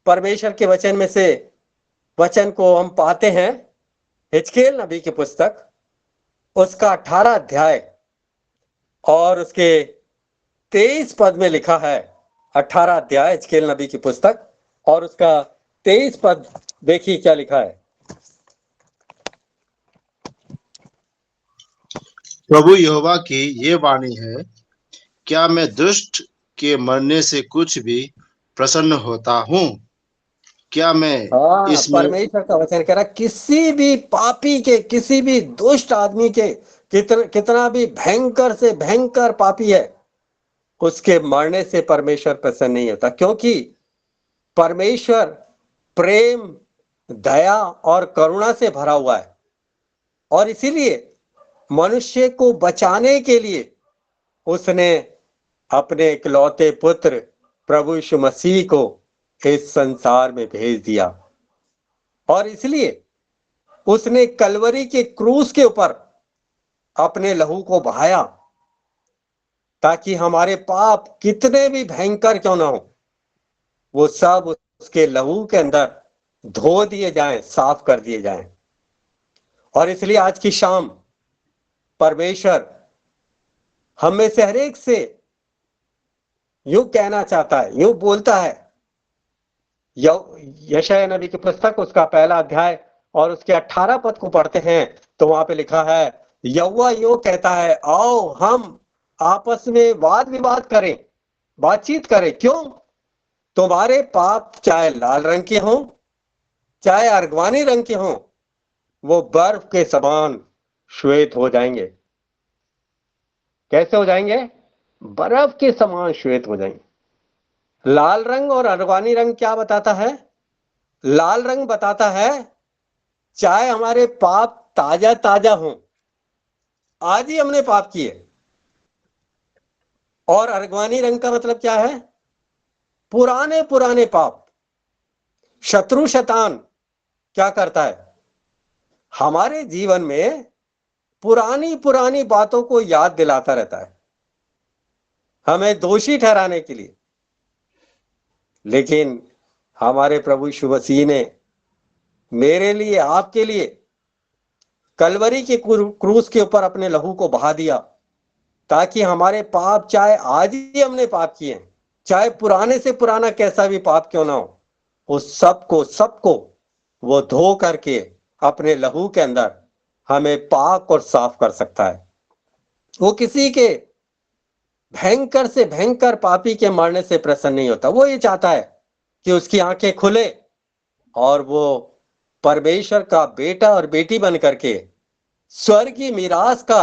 परमेश्वर के वचन में से वचन को हम पाते हैं, हिजकेल नबी की पुस्तक, उसका 18 अध्याय और उसके 23 पद में लिखा है। 18 अध्याय हिजकेल नबी की पुस्तक और उसका 23 पद देखिए क्या लिखा है। प्रभु यहोवा की ये वाणी है, क्या मैं दुष्ट के मरने से कुछ भी प्रसन्न होता हूँ? क्या मैं इसमें परमेश्वर का वचन कह रहा, किसी भी पापी के, किसी भी दुष्ट आदमी के, कितना भी भयंकर से भयंकर पापी है, उसके मरने से परमेश्वर प्रसन्न नहीं होता। क्योंकि परमेश्वर प्रेम, दया और करुणा से भरा हुआ है। और इसीलिए मनुष्य को बचाने के लिए उसने अपने इकलौते पुत्र प्रभु यीशु मसीह को इस संसार में भेज दिया। और इसलिए उसने कलवरी के क्रूस के ऊपर अपने लहू को बहाया, ताकि हमारे पाप कितने भी भयंकर क्यों ना हो, वो सब उसके लहू के अंदर धो दिए जाएं, साफ कर दिए जाएं। और इसलिए आज की शाम परमेश्वर हम में से हर एक से यूं कहना चाहता है, यूं बोलता है। यशायाह नबी की पुस्तक उसका 1 अध्याय और उसके 18 पद को पढ़ते हैं तो वहां पे लिखा है, यहोवा यूं कहता है, आओ हम आपस में वाद विवाद करें, बातचीत करें। क्यों? तुम्हारे पाप चाहे लाल रंग के हों, चाहे अर्गवानी रंग के हों, वो बर्फ के समान श्वेत हो जाएंगे। कैसे हो जाएंगे? बर्फ के समान श्वेत हो जाएंगे। लाल रंग और अर्गवानी रंग क्या बताता है? लाल रंग बताता है चाहे हमारे पाप ताजा ताजा हों, आज ही हमने पाप किए। और अर्गवानी रंग का मतलब क्या है? पुराने पुराने पाप। शत्रु शैतान क्या करता है? हमारे जीवन में पुरानी पुरानी बातों को याद दिलाता रहता है, हमें दोषी ठहराने के लिए। लेकिन हमारे प्रभु यीशु मसीह ने मेरे लिए, आपके लिए कलवरी के क्रूस के ऊपर अपने लहू को बहा दिया, ताकि हमारे पाप, चाहे आज ही हमने पाप किए, चाहे पुराने से पुराना कैसा भी पाप क्यों ना हो, उस सबको वो धो करके अपने लहू के अंदर हमें पाक और साफ कर सकता है। वो किसी के भयंकर से भयंकर पापी के मरने से प्रसन्न नहीं होता। वो ये चाहता है कि उसकी आंखें खुले और वो परमेश्वर का बेटा और बेटी बन करके स्वर्ग की मीरास का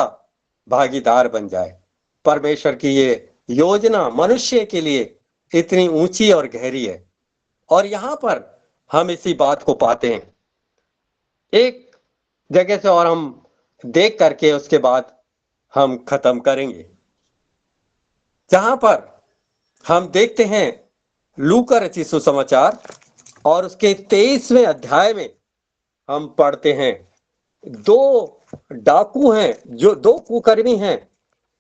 भागीदार बन जाए। परमेश्वर की ये योजना मनुष्य के लिए इतनी ऊंची और गहरी है। और यहां पर हम इसी बात को पाते हैं एक जगह से, और हम देख करके उसके बाद हम खत्म करेंगे, जहां पर हम देखते हैं लूका रचित सुसमाचार और उसके 23वें अध्याय में हम पढ़ते हैं, 2 डाकू हैं, जो 2 कुकर्मी हैं,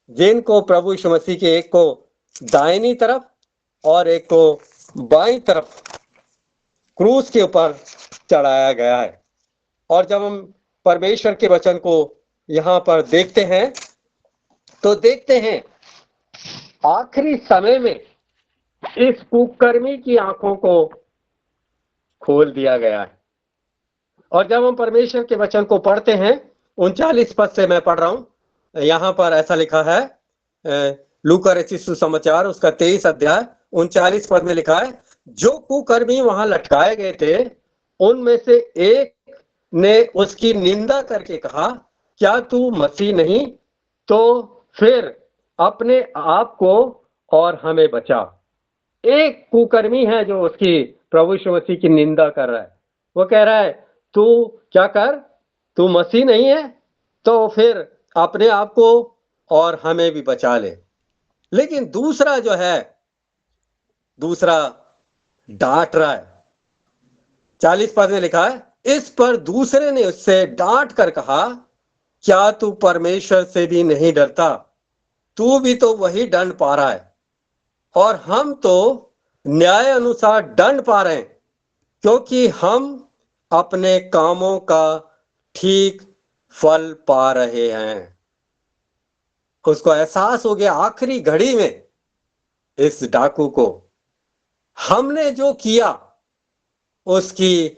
जिनको प्रभु यीशु मसीह के एक को दाहिनी तरफ और एक को बाईं तरफ क्रूस के ऊपर चढ़ाया गया है। और जब हम परमेश्वर के वचन को यहां पर देखते हैं तो देखते हैं आखिरी समय में इस कुकर्मी की आंखों को खोल दिया गया है। और जब हम परमेश्वर के वचन को पढ़ते हैं, 39 पद से मैं पढ़ रहा हूं, यहां पर ऐसा लिखा है, लूका रचित सुसमाचार उसका 23 अध्याय 39 पद में लिखा है, जो कुकर्मी वहां लटकाए गए थे उनमें से एक ने उसकी निंदा करके कहा, क्या तू मसीह नहीं? तो फिर अपने आप को और हमें बचा। एक कुकर्मी है जो उसकी प्रभु यीशु मसीह की निंदा कर रहा है। वो कह रहा है, तू क्या कर, तू मसीह नहीं है तो फिर अपने आप को और हमें भी बचा ले। लेकिन दूसरा जो है, दूसरा डांट रहा है। 40 पद में लिखा है, इस पर दूसरे ने उससे डांट कर कहा, क्या तू परमेश्वर से भी नहीं डरता? तू भी तो वही दंड पा रहा है और हम तो न्याय अनुसार दंड पा रहे हैं, क्योंकि हम अपने कामों का ठीक फल पा रहे हैं। उसको एहसास हो गया आखिरी घड़ी में, इस डाकू को, हमने जो किया उसकी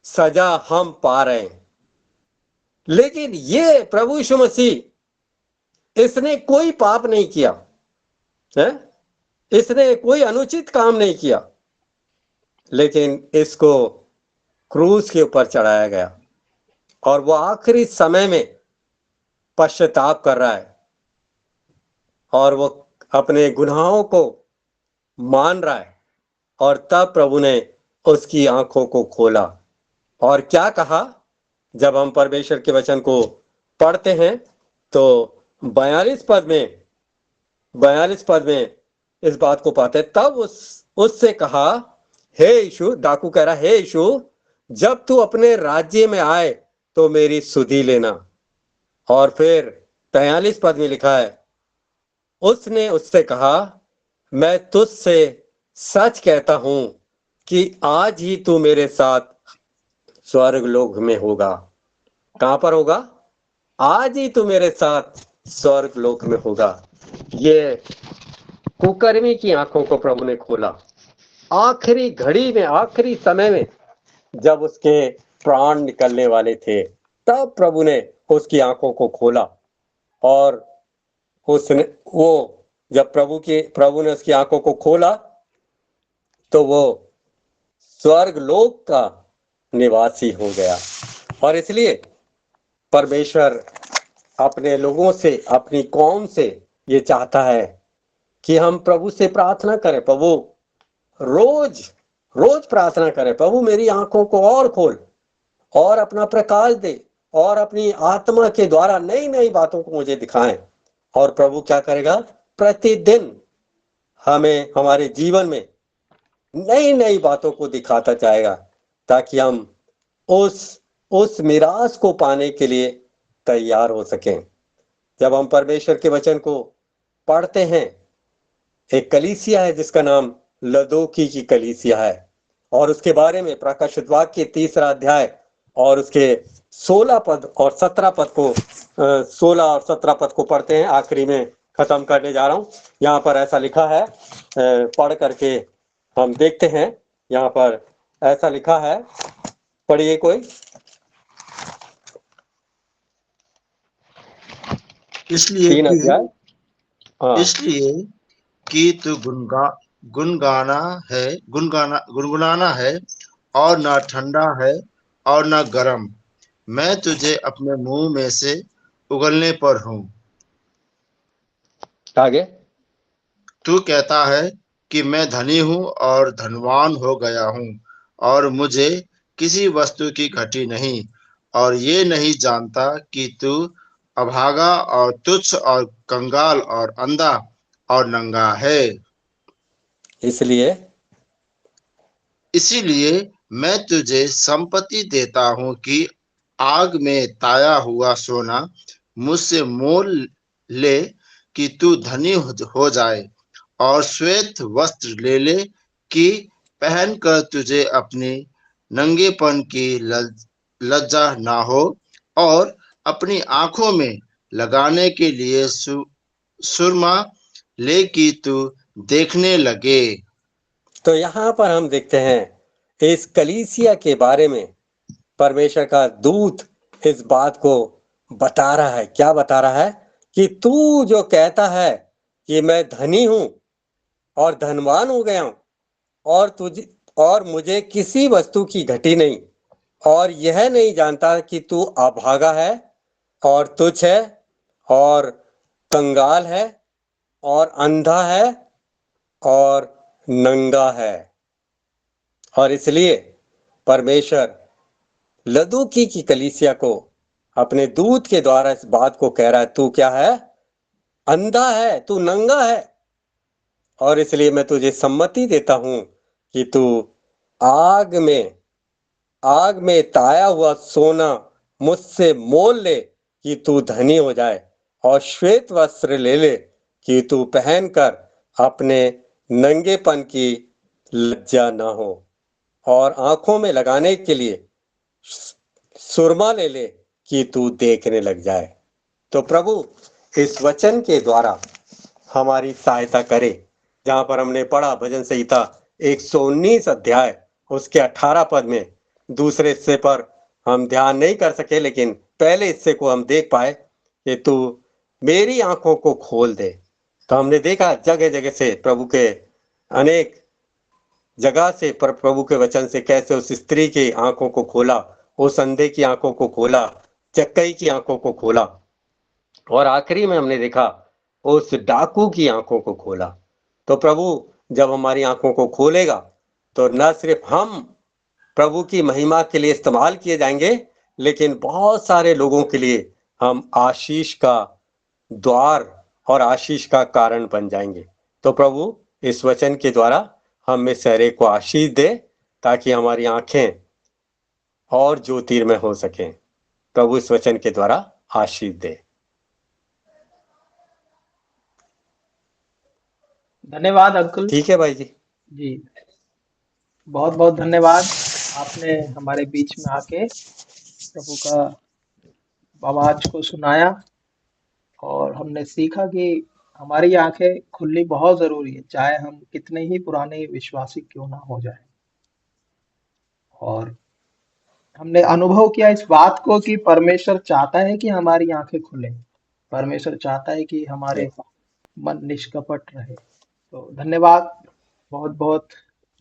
सजा हम पा रहे हैं। लेकिन ये प्रभु यीशु मसीह, इसने कोई पाप नहीं किया है, इसने कोई अनुचित काम नहीं किया, लेकिन इसको क्रूस के ऊपर चढ़ाया गया और वो आखिरी समय में पश्चाताप कर रहा है और वो अपने गुनाहों को मान रहा है। और तब प्रभु ने उसकी आंखों को खोला और क्या कहा? जब हम परमेश्वर के वचन को पढ़ते हैं तो 42 पद में इस बात को पाते हैं। तब उससे कहा, हे यीशु, डाकू कह रहा, हे यीशु, जब तू अपने राज्य में आए तो मेरी सुधि लेना। और फिर 43 पद में लिखा है, उसने उससे कहा, मैं तुझसे सच कहता हूं कि आज ही तू मेरे साथ स्वर्ग लोक में होगा। कहां पर होगा? आज ही तू मेरे साथ स्वर्ग लोक में होगा। ये कुकर्मी की आंखों को प्रभु ने खोला। आखिरी घड़ी में, आखिरी समय में, जब उसके प्राण निकलने वाले थे, तब प्रभु ने उसकी आंखों को खोला। और उसने जब प्रभु ने उसकी आंखों को खोला तो वो स्वर्ग लोक का निवासी हो गया। और इसलिए परमेश्वर अपने लोगों से, अपनी कौम से ये चाहता है कि हम प्रभु से प्रार्थना करें। प्रभु रोज रोज प्रार्थना करें, प्रभु मेरी आंखों को और खोल और अपना प्रकाश दे और अपनी आत्मा के द्वारा नई नई बातों को मुझे दिखाएं। और प्रभु क्या करेगा? प्रतिदिन हमें हमारे जीवन में नई नई बातों को दिखाता जाएगा, ताकि हम उस मिरास को पाने के लिए तैयार हो सकें। जब हम परमेश्वर के वचन को पढ़ते हैं, एक कलीसिया है जिसका नाम लदोकी की कलीसिया है, और उसके बारे में प्रकाशित वाक्य 3 अध्याय और उसके 16 पद और 17 पद को 16 और 17 पद को पढ़ते हैं। आखिरी में खत्म करने जा रहा हूं। यहाँ पर ऐसा लिखा है, पढ़ करके हम देखते हैं। यहाँ पर ऐसा लिखा है, पढ़िए कोई। इसलिए 3 कि अध्याय। हाँ, इसलिए कि तू गुनगुनाना है और ना ठंडा है और ना गर्म। मैं तुझे अपने मुंह में से उगलने पर हूँ। आगे। तू कहता है कि मैं धनी हूँ और धनवान हो गया हूँ और मुझे किसी वस्तु की घटी नहीं, और ये नहीं जानता कि तू अभागा और तुच्छ और कंगाल और अंधा और नंगा है। इसीलिए मैं तुझे संपत्ति देता हूँ कि आग में ताया हुआ सोना मुझसे मोल ले कि तू धनी हो जाए, और श्वेत वस्त्र ले ले कि पहनकर तुझे अपनी नंगेपन की लज्जा ना हो, और अपनी आंखों में लगाने के लिए सुरमा ले कि तू देखने लगे। तो यहाँ पर हम देखते हैं इस कलीसिया के बारे में परमेश्वर का दूत इस बात को बता रहा है। क्या बता रहा है? कि तू जो कहता है कि मैं धनी हूं और धनवान हो गया हूं और मुझे किसी वस्तु की घटी नहीं, और यह नहीं जानता कि तू अभागा है और तुच्छ है और कंगाल है और अंधा है और नंगा है। और इसलिए परमेश्वर लदूकी की कलीसिया को अपने दूत के द्वारा इस बात को कह रहा है, तू क्या है? अंधा है, तू नंगा है। और इसलिए मैं तुझे सम्मति देता हूं कि तू आग में ताया हुआ सोना मुझसे मोल ले कि तू धनी हो जाए, और श्वेत वस्त्र ले ले कि तू पहनकर अपने नंगेपन की लज्जा ना हो, और आंखों में लगाने के लिए सुरमा ले ले कि तू देखने लग जाए। तो प्रभु इस वचन के द्वारा हमारी सहायता करे। जहां पर हमने पढ़ा भजन संहिता 119 अध्याय उसके 18 पद में, दूसरे हिस्से पर हम ध्यान नहीं कर सके, लेकिन पहले हिस्से को हम देख पाए कि तू मेरी आंखों को खोल दे। तो हमने देखा जगह जगह से प्रभु के अनेक जगह से प्रभु के वचन से कैसे उस स्त्री की आंखों को खोला, उस अंधे की आंखों को खोला, चक्कई की आंखों को खोला, और आखिरी में हमने देखा उस डाकू की आंखों को खोला। तो प्रभु जब हमारी आंखों को खोलेगा तो न सिर्फ हम प्रभु की महिमा के लिए इस्तेमाल किए जाएंगे, लेकिन बहुत सारे लोगों के लिए हम आशीष का द्वार और आशीष का कारण बन जाएंगे। तो प्रभु इस वचन के द्वारा हम में सारे को आशीष दे, ताकि हमारी आंखें और ज्योतिर्मय हो सकें। प्रभु इस वचन के द्वारा आशीष दे। धन्यवाद अंकल ठीक है भाई जी। जी, बहुत बहुत धन्यवाद। आपने हमारे बीच में आके प्रभु का आवाज को सुनाया और हमने सीखा कि हमारी आंखें खुलनी बहुत जरूरी है, चाहे हम कितने ही पुराने विश्वासी क्यों ना हो जाए। और हमने अनुभव किया इस बात को कि परमेश्वर चाहता है कि हमारी आंखें खुले, परमेश्वर चाहता है कि हमारे मन निष्कपट रहे। तो धन्यवाद, बहुत बहुत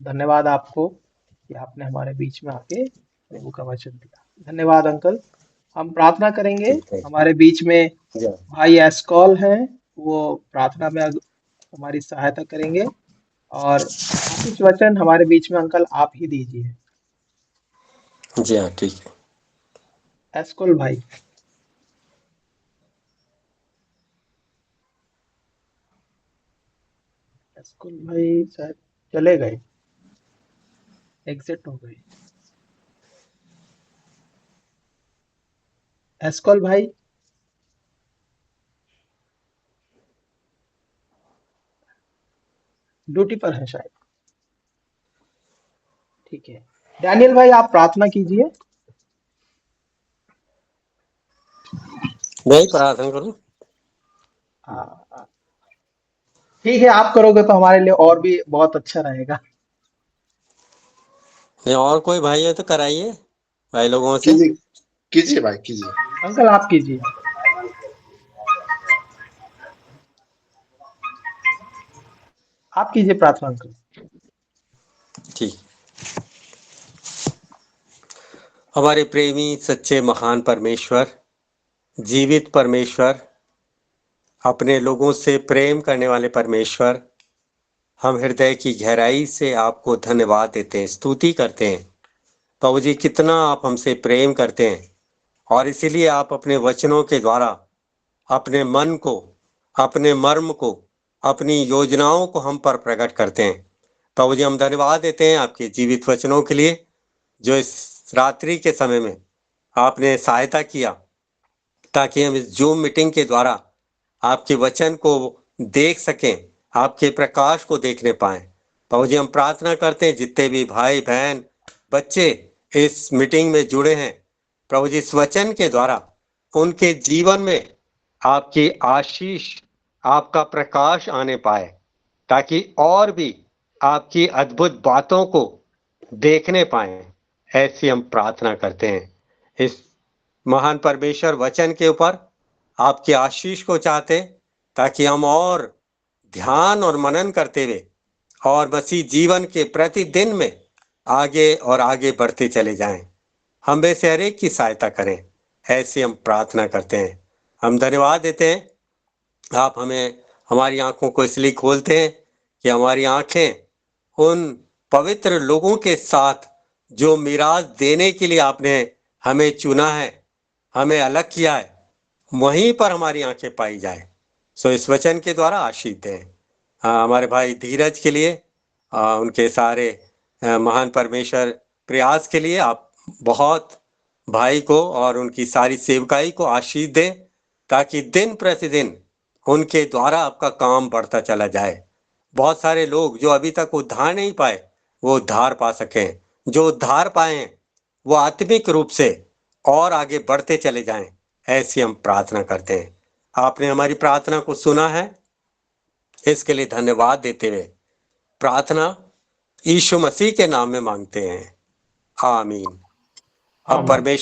धन्यवाद आपको कि आपने हमारे बीच में आके प्रभु का वचन दिया। धन्यवाद अंकल। हम प्रार्थना करेंगे। ठीक है। हमारे बीच में जय। भाई एस्कॉल हैं, वो प्रार्थना में हमारी सहायता करेंगे और आशीष वचन हमारे बीच में अंकल आप ही दीजिए। जी हाँ, ठीक है। एस्कॉल भाई। एस्कॉल भाई शायद चले गए, एग्जिट हो गए। एस्कॉल भाई, ड्यूटी पर है शायद। ठीक है, डैनियल भाई आप प्रार्थना कीजिए। मैं ही प्रार्थना करूं? हाँ, ठीक है, आप करोगे तो हमारे लिए और भी बहुत अच्छा रहेगा। नहीं, और कोई भाई है तो कराइए भाई लोगों से। कीजिए कीजिए भाई कीजिए। अंकल आप कीजिए। आप कीजिए प्रार्थना अंकल। ठीक। हमारे प्रेमी सच्चे महान परमेश्वर, जीवित परमेश्वर, अपने लोगों से प्रेम करने वाले परमेश्वर, हम हृदय की गहराई से आपको धन्यवाद देते हैं, स्तुति करते हैं। प्रभु जी, कितना आप हमसे प्रेम करते हैं और इसीलिए आप अपने वचनों के द्वारा अपने मन को, अपने मर्म को, अपनी योजनाओं को हम पर प्रकट करते हैं। प्रभु जी, हम धन्यवाद देते हैं आपके जीवित वचनों के लिए, जो इस रात्रि के समय में आपने सहायता किया ताकि हम इस जूम मीटिंग के द्वारा आपके वचन को देख सकें, आपके प्रकाश को देखने पाएं। प्रभु जी, हम प्रार्थना करते हैं जितने भी भाई बहन बच्चे इस मीटिंग में जुड़े हैं, प्रभु जी इस वचन के द्वारा उनके जीवन में आपकी आशीष, आपका प्रकाश आने पाए, ताकि और भी आपकी अद्भुत बातों को देखने पाए। ऐसी हम प्रार्थना करते हैं। इस महान परमेश्वर वचन के ऊपर आपकी आशीष को चाहते, ताकि हम और ध्यान और मनन करते हुए और मसीह जीवन के प्रतिदिन में आगे और आगे बढ़ते चले जाएं। हम में से हर एक की सहायता करें, ऐसी हम प्रार्थना करते हैं। हम धन्यवाद देते हैं, आप हमें हमारी आंखों को इसलिए खोलते हैं कि हमारी आंखें उन पवित्र लोगों के साथ जो मिराज देने के लिए आपने हमें चुना है, हमें अलग किया है, वहीं पर हमारी आंखें पाई जाए। सो इस वचन के द्वारा आशीष दें। हमारे भाई धीरज के लिए, उनके सारे महान परमेश्वर प्रयास के लिए आप बहुत भाई को और उनकी सारी सेवकाई को आशीष दें, ताकि दिन प्रतिदिन उनके द्वारा आपका काम बढ़ता चला जाए। बहुत सारे लोग जो अभी तक उद्धार नहीं पाए, वो उद्धार पा सकें। जो उद्धार पाए वो आत्मिक रूप से और आगे बढ़ते चले जाएं, ऐसी हम प्रार्थना करते हैं। आपने हमारी प्रार्थना को सुना है, इसके लिए धन्यवाद देते हुए प्रार्थना यीशु मसीह के नाम में मांगते हैं, आमीन। अब आमीन। परमेश्वर